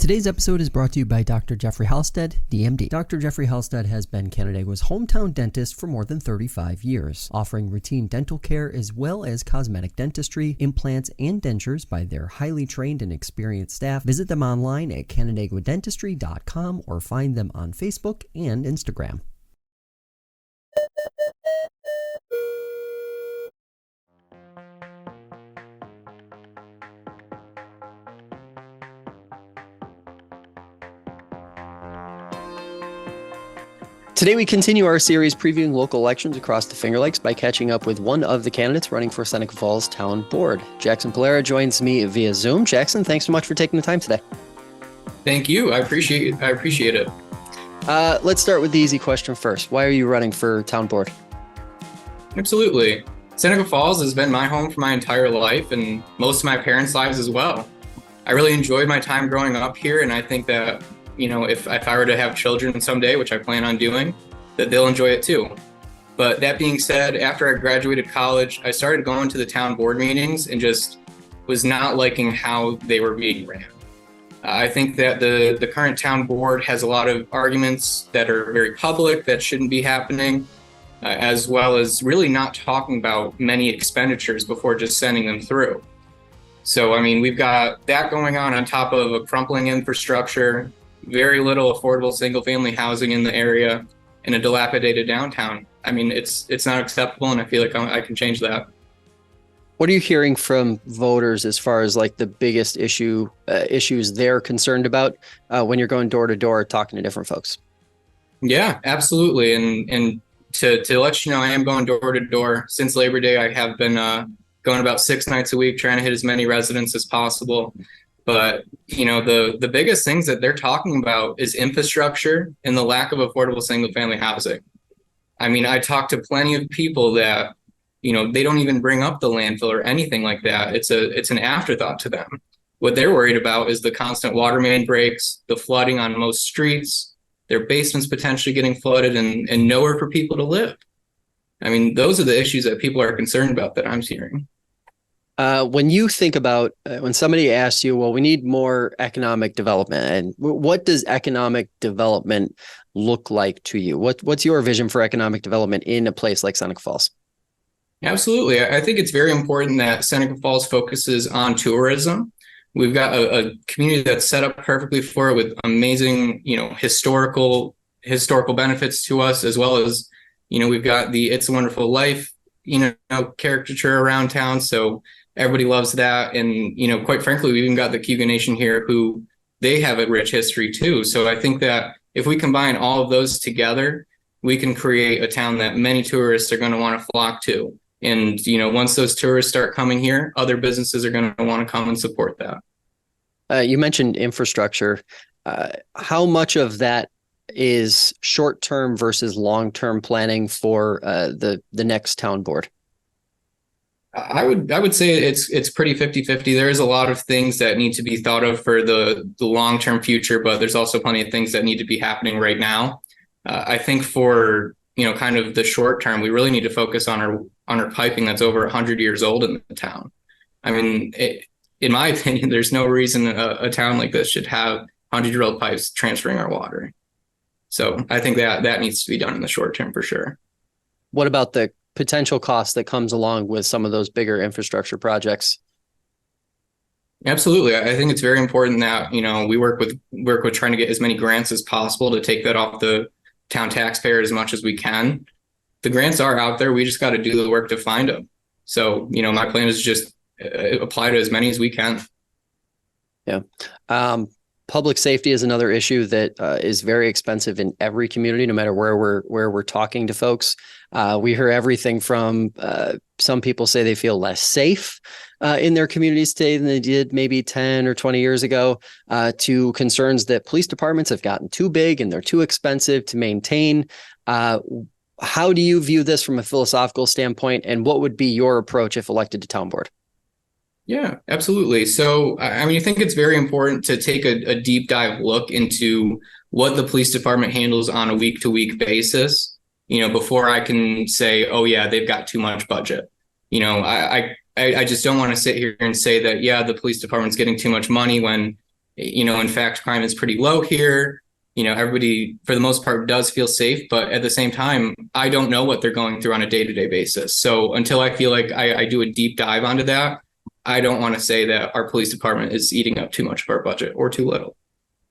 Today's episode is brought to you by Dr. Jeffrey Halstead, DMD. Dr. Jeffrey Halstead has been Canandaigua's hometown dentist for more than 35 years, offering routine dental care as well as cosmetic dentistry, implants, and dentures by their highly trained and experienced staff. Visit them online at canandaiguadentistry.com or find them on Facebook and Instagram. Today we continue our series previewing local elections across the Finger Lakes by catching up with one of the candidates running for Seneca Falls Town Board. Jackson Puylara joins me via Zoom. Jackson, thanks so much for taking the time today. Thank you. I appreciate it. Let's start with the easy question first. Why are you running for Town Board? Absolutely. Seneca Falls has been my home for my entire life and most of my parents' lives as well. I really enjoyed my time growing up here, and I think that if I were to have children someday, which I plan on doing, that they'll enjoy it too. But that being said, after I graduated college, I started going to the town board meetings and just was not liking how they were being ran. I think that the current town board has a lot of arguments that are very public that shouldn't be happening, as well as really not talking about many expenditures before just sending them through. So, we've got that going on top of a crumbling infrastructure, very little affordable single-family housing in the area, and a dilapidated downtown. It's not acceptable, and I feel like I can change that. What are you hearing from voters as far as like the biggest issues they're concerned about when you're going door to door talking to different folks? Yeah, absolutely. And to let you know, I am going door to door. Since Labor Day, I have been going about 6 nights a week, trying to hit as many residents as possible. But, the biggest things that they're talking about is infrastructure and the lack of affordable single family housing. I talked to plenty of people that, they don't even bring up the landfill or anything like that. It's an afterthought to them. What they're worried about is the constant water main breaks, the flooding on most streets, their basements potentially getting flooded and nowhere for people to live. Those are the issues that people are concerned about that I'm hearing. When you think about when somebody asks you, well, we need more economic development, and what does economic development look like to you? What's your vision for economic development in a place like Seneca Falls? Absolutely. I think it's very important that Seneca Falls focuses on tourism. We've got a community that's set up perfectly for it with amazing, historical benefits to us, as well as, we've got the It's a Wonderful Life, caricature around town. So everybody loves that. And, quite frankly, we even got the Cayuga Nation here who they have a rich history too. So I think that if we combine all of those together, we can create a town that many tourists are going to want to flock to. And, once those tourists start coming here, other businesses are going to want to come and support that. You mentioned infrastructure. How much of that is short-term versus long-term planning for the next town board? I would say it's pretty 50-50. There's a lot of things that need to be thought of for the long-term future, but there's also plenty of things that need to be happening right now. I think for kind of the short term, we really need to focus on our piping that's over 100 years old in the town. In my opinion, there's no reason a town like this should have 100-year-old pipes transferring our water. So I think that needs to be done in the short term for sure. What about the potential cost that comes along with some of those bigger infrastructure projects? Absolutely. I think it's very important that, we work with trying to get as many grants as possible to take that off the town taxpayer as much as we can. The grants are out there. We just got to do the work to find them. So, my plan is just apply to as many as we can. Yeah. Public safety is another issue that is very expensive in every community, no matter where we're talking to folks. We hear everything from some people say they feel less safe in their communities today than they did maybe 10 or 20 years ago, to concerns that police departments have gotten too big and they're too expensive to maintain. How do you view this from a philosophical standpoint, and what would be your approach if elected to town board? Yeah, absolutely. So, I think it's very important to take a deep dive look into what the police department handles on a week-to-week basis, before I can say, oh, yeah, they've got too much budget. I just don't want to sit here and say that, yeah, the police department's getting too much money when In fact, crime is pretty low here. Everybody for the most part does feel safe, but at the same time, I don't know what they're going through on a day-to-day basis. So until I feel like I do a deep dive onto that, I don't want to say that our police department is eating up too much of our budget or too little.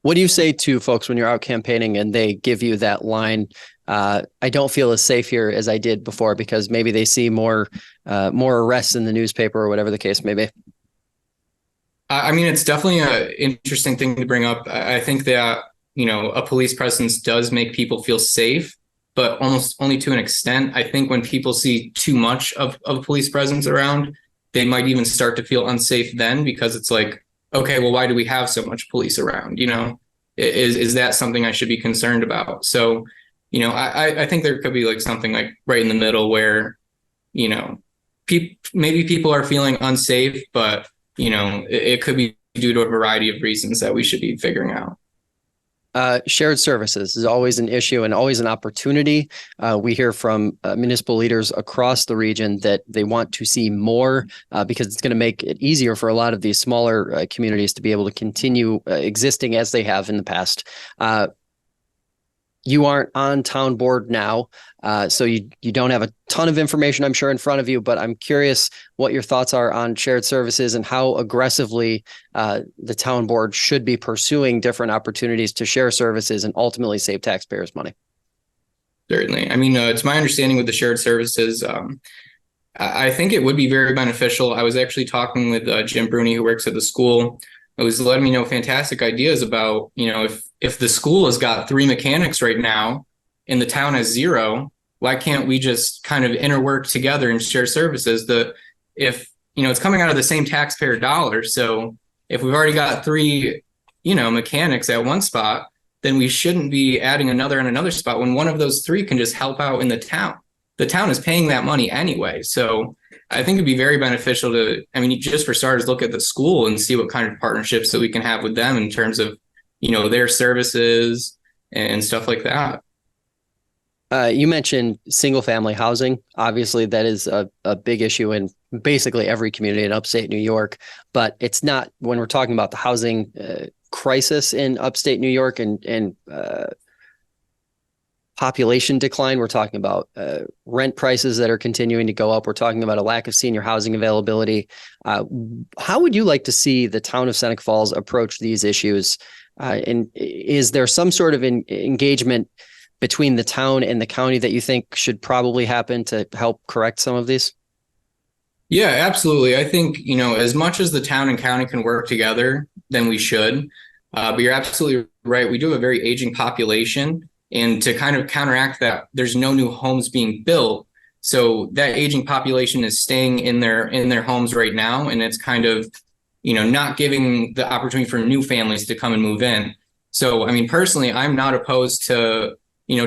What do you say to folks when you're out campaigning and they give you that line, I don't feel as safe here as I did before, because maybe they see more arrests in the newspaper or whatever the case may be? I mean, it's definitely an interesting thing to bring up. I think that, a police presence does make people feel safe, but almost only to an extent. I think when people see too much of a police presence around, they might even start to feel unsafe then, because it's like, okay, well, why do we have so much police around? Is that something I should be concerned about? So, I think there could be like something like right in the middle where, maybe people are feeling unsafe, but, it could be due to a variety of reasons that we should be figuring out. Shared services is always an issue and always an opportunity. We hear from municipal leaders across the region that they want to see more because it's going to make it easier for a lot of these smaller communities to be able to continue existing as they have in the past. You aren't on town board now, so you don't have a ton of information, I'm sure, in front of you, but I'm curious what your thoughts are on shared services and how aggressively the town board should be pursuing different opportunities to share services and ultimately save taxpayers money. Certainly. I mean, it's my understanding with the shared services. I think it would be very beneficial. I was actually talking with Jim Bruni, who works at the school. It was letting me know fantastic ideas about, if the school has got 3 mechanics right now and the town has 0, why can't we just kind of interwork together and share services? If it's coming out of the same taxpayer dollars. So if we've already got 3, mechanics at one spot, then we shouldn't be adding another in another spot when one of those 3 can just help out in the town. The town is paying that money anyway. So I think it'd be very beneficial just for starters, look at the school and see what kind of partnerships that we can have with them in terms of, their services and stuff like that. You mentioned single family housing. Obviously, that is a big issue in basically every community in upstate New York, but it's not when we're talking about the housing crisis in upstate New York and population decline. We're talking about rent prices that are continuing to go up. We're talking about a lack of senior housing availability. How would you like to see the town of Seneca Falls approach these issues? And is there some sort of engagement between the town and the county that you think should probably happen to help correct some of these? Yeah, absolutely. I think, as much as the town and county can work together, then we should. But you're absolutely right. We do have a very aging population. And to kind of counteract that, there's no new homes being built. So that aging population is staying in their homes right now. And it's kind of, not giving the opportunity for new families to come and move in. So, I mean, personally, I'm not opposed to,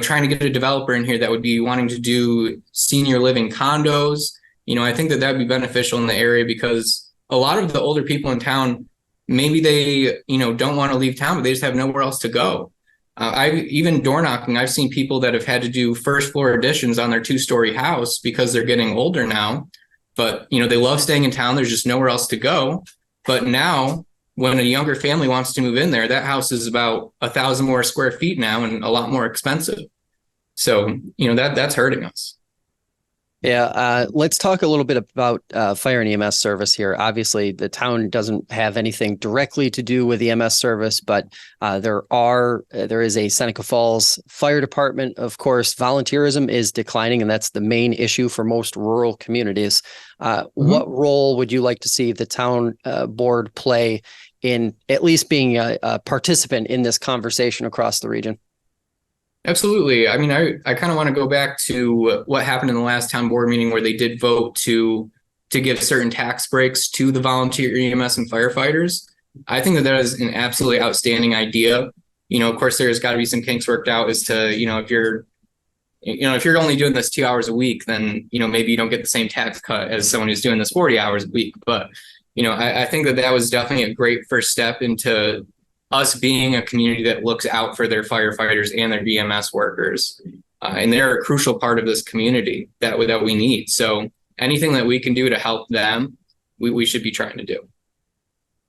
trying to get a developer in here that would be wanting to do senior living condos. I think that would be beneficial in the area because a lot of the older people in town, maybe they, don't want to leave town, but they just have nowhere else to go. Even door knocking, I've seen people that have had to do first floor additions on their 2-story house because they're getting older now. But, they love staying in town. There's just nowhere else to go. But now when a younger family wants to move in there, that house is about 1,000 more square feet now and a lot more expensive. So, that's hurting us. Yeah, let's talk a little bit about fire and EMS service here. Obviously, the town doesn't have anything directly to do with EMS service, but there is a Seneca Falls Fire Department. Of course, volunteerism is declining, and that's the main issue for most rural communities. What role would you like to see the town board play in at least being a participant in this conversation across the region? Absolutely. I mean, I kind of want to go back to what happened in the last town board meeting where they did vote to give certain tax breaks to the volunteer EMS and firefighters. I think that is an absolutely outstanding idea. Of course, there's got to be some kinks worked out as to, if you're only doing this 2 hours a week, then, maybe you don't get the same tax cut as someone who's doing this 40 hours a week. But, I think that was definitely a great first step into us being a community that looks out for their firefighters and their EMS workers. And they're a crucial part of this community that we need. So anything that we can do to help them, we should be trying to do.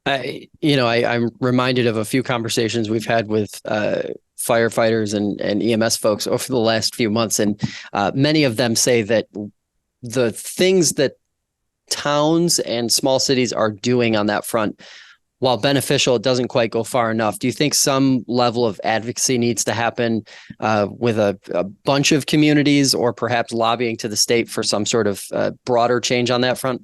I'm reminded of a few conversations we've had with firefighters and EMS folks over the last few months, and many of them say that the things that towns and small cities are doing on that front, while beneficial, it doesn't quite go far enough. Do you think some level of advocacy needs to happen with a bunch of communities, or perhaps lobbying to the state for some sort of broader change on that front?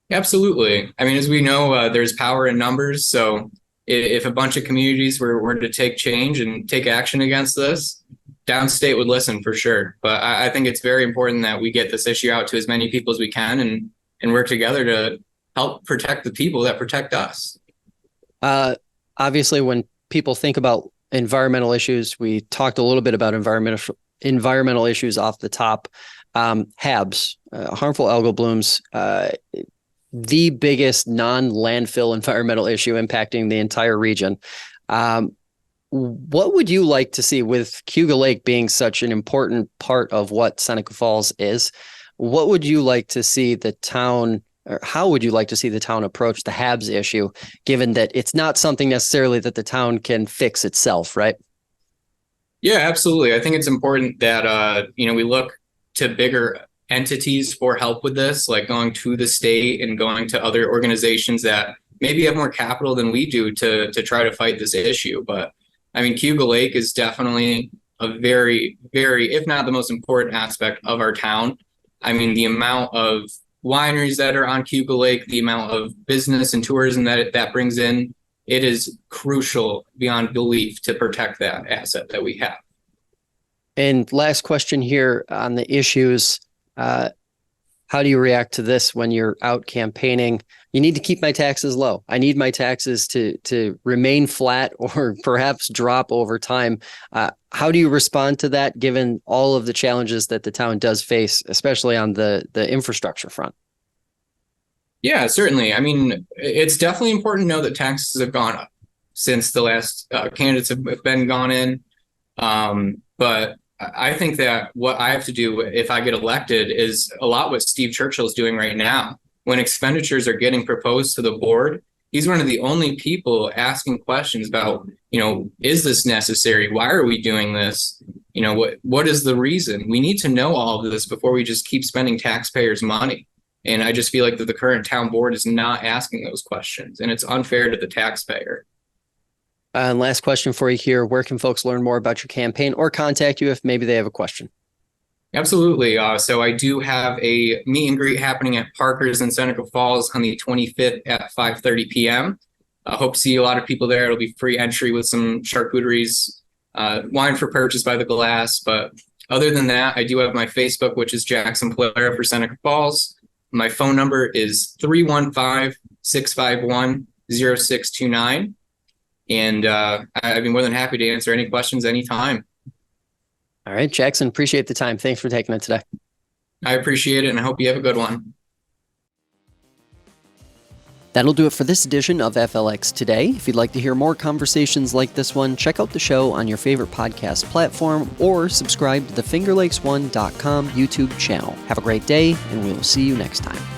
Absolutely. I mean, as we know, there's power in numbers. So if a bunch of communities were to take change and take action against this, downstate would listen for sure. But I think it's very important that we get this issue out to as many people as we can and work together to help protect the people that protect us. Obviously, when people think about environmental issues, we talked a little bit about environmental issues off the top. HABs, harmful algal blooms, the biggest non-landfill environmental issue impacting the entire region. What would you like to see, with Cayuga Lake being such an important part of what Seneca Falls is? What would you like to see the town, or how would you like to see the town approach the HABs issue, given that it's not something necessarily that the town can fix itself, right? Yeah, absolutely. I think it's important that we look to bigger entities for help with this, like going to the state and going to other organizations that maybe have more capital than we do to try to fight this issue. But I mean, Cayuga Lake is definitely a very, very, if not the most important aspect of our town. I mean, the amount of wineries that are on Cayuga Lake, the amount of business and tourism that brings in, it is crucial beyond belief to protect that asset that we have. And last question here on the issues. How do you react to this when you're out campaigning? You need to keep my taxes low. I need my taxes to remain flat or perhaps drop over time. How do you respond to that, given all of the challenges that the town does face, especially on the infrastructure front? Yeah, certainly. I mean, it's definitely important to know that taxes have gone up since the last candidates have been gone in. But I think that what I have to do if I get elected is a lot what Steve Churchill's doing right now. When expenditures are getting proposed to the board, he's one of the only people asking questions about, is this necessary? Why are we doing this? What is the reason? We need to know all of this before we just keep spending taxpayers' money. And I just feel like that the current town board is not asking those questions, and it's unfair to the taxpayer. And last question for you here. Where can folks learn more about your campaign or contact you if maybe they have a question? Absolutely. So I do have a meet and greet happening at Parker's in Seneca Falls on the 25th at 5:30 p.m. I hope to see a lot of people there. It'll be free entry with some charcuteries, wine for purchase by the glass. But other than that, I do have my Facebook, which is Jackson Puylara for Seneca Falls. My phone number is 315-651-0629. And I'd be more than happy to answer any questions anytime. All right, Jackson, appreciate the time. Thanks for taking it today. I appreciate it, and I hope you have a good one. That'll do it for this edition of FLX Today. If you'd like to hear more conversations like this one, check out the show on your favorite podcast platform or subscribe to the FingerLakes1.com YouTube channel. Have a great day, and we will see you next time.